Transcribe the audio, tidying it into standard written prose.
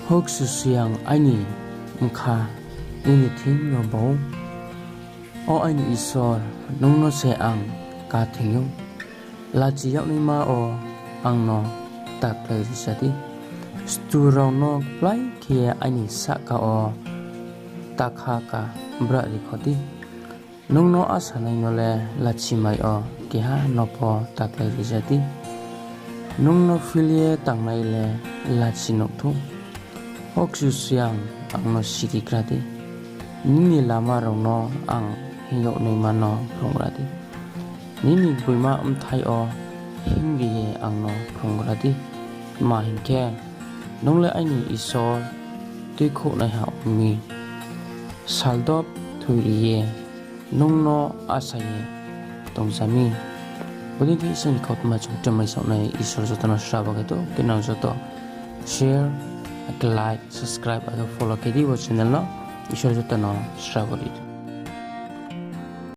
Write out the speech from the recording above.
kchusoyang ani mkha ini thing no bo o ani isor nungno se ang ka thingyo la chi yak ni ma o ang no tak lai sati stu rong no plai khia ani sa ka o takha ka bra ri khoti nungno asanai no le la chi mai o ki ha no po tak lai sati nungno filie tang nai le la chi no thu kchusoyang ang no sidi krati nini lama rong no ang hiyo nei ma no prongrati nini buima thai o hingi ye ang no prongrati ma hinke nongle ani isor te kho nai ha mi saldop thuri ye nongno asaye tongsami bodi ki sen khot ma chung tamai so nai isor jotana shraba ke to kinang joto share like subscribe and follow ke di channel no isor jotana shraba